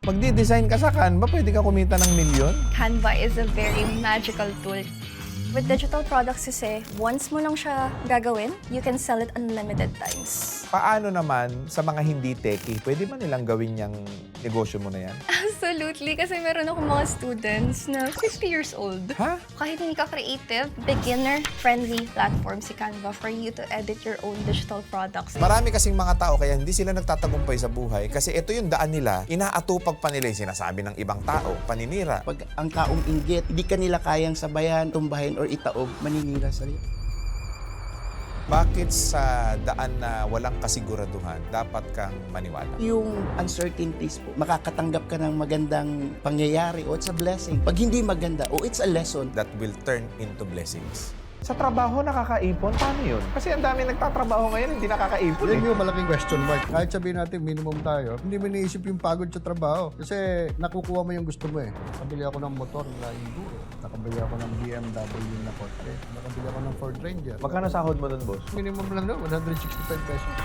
Magdi-design ka sa Canva, pwede ka kumita ng milyon? Canva is a very magical tool. With digital products kasi, once mo lang siya gagawin, you can sell it unlimited times. Paano naman sa mga hindi techie, pwede ba nilang gawin yung negosyo mo na yan? Absolutely, kasi meron akong mga students na 50 years old. Ha? Kahit hindi ka creative, beginner-friendly platform si Canva for you to edit your own digital products. Marami kasing mga tao kaya hindi sila nagtatagumpay sa buhay kasi ito yung daan nila, inaatupag pa nila yung sinasabi ng ibang tao, paninira. Pag ang taong inggit, hindi ka nila kayang sabayan, tumbahin, or itaob, maninira sa iyo. Bakit sa daan na walang kasiguraduhan, dapat kang maniwala? Yung uncertainties po, makakatanggap ka ng magandang pangyayari o it's a blessing. Pag hindi maganda, o it's a lesson. That will turn into blessings. Sa trabaho, nakakaipon? Paano yun? Kasi ang dami nagtatrabaho ngayon, hindi nakakaipon Yan yung malaking question mark. Kahit sabihin natin minimum tayo, hindi mo iniisip yung pagod sa trabaho. Kasi nakukuha mo yung gusto mo eh. Nakabili ako ng motor na enduro. Nakabili ako ng BMW na kotse. Nakabili ako ng Ford Ranger. Magkano sahod mo dun, boss? Minimum lang no, 165 pesos.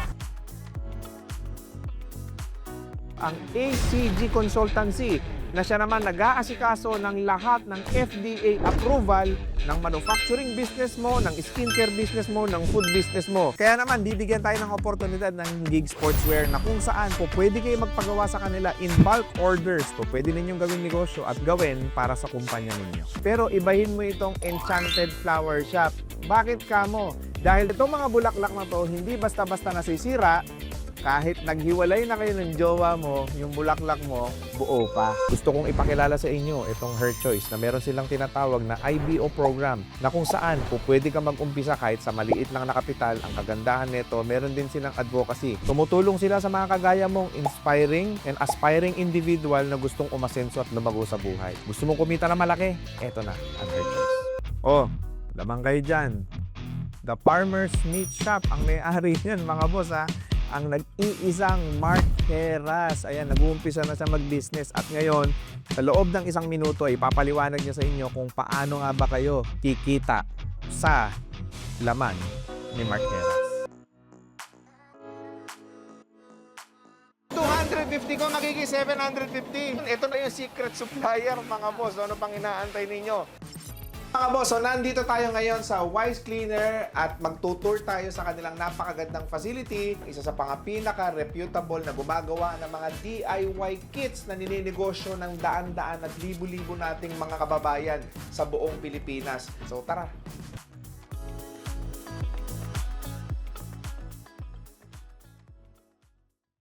Ang ACG Consultancy na siya naman nag-aasikaso ng lahat ng FDA approval ng manufacturing business mo, ng skincare business mo, ng food business mo. Kaya naman, bibigyan tayo ng oportunidad ng gig sportswear na kung saan po pwede kayo magpagawa sa kanila in bulk orders. Po pwede ninyong gawing negosyo at gawin para sa kumpanya ninyo. Pero ibahin mo itong Enchanted Flower Shop. Bakit kamo? Dahil itong mga bulaklak na to, hindi basta-basta nasisira. Kahit naghiwalay na kayo ng jowa mo, yung bulaklak mo, buo pa. Gusto kong ipakilala sa inyo itong Her Choice na meron silang tinatawag na IBO program na kung saan po pwede ka mag-umpisa kahit sa maliit lang na kapital. Ang kagandahan nito, meron din silang advocacy. Tumutulong sila sa mga kagaya mong inspiring and aspiring individual na gustong umasenso at lumago sa buhay. Gusto mong kumita na malaki? Eto na ang Her Choice. Oh, lamang kayo dyan. The Farmer's Meat Shop, ang may-ari niyan mga boss ha. Ang nag-iisang Mark Heras. Ayan, nag-uumpisa na siya mag-business. At ngayon, sa loob ng isang minuto, ay papaliwanag niya sa inyo kung paano nga ba kayo kikita sa laman ni Mark Heras. 250 ko, magiging 750. Ito na yung secret supplier, mga boss. Ano pang inaantay ninyo? Mga boss, so nandito tayo ngayon sa Wise Cleaner at magtutour tayo sa kanilang napakagandang facility. Isa sa pinaka-reputable na gumagawa ng mga DIY kits na nininegosyo ng daan-daan at libu-libo nating mga kababayan sa buong Pilipinas. So tara,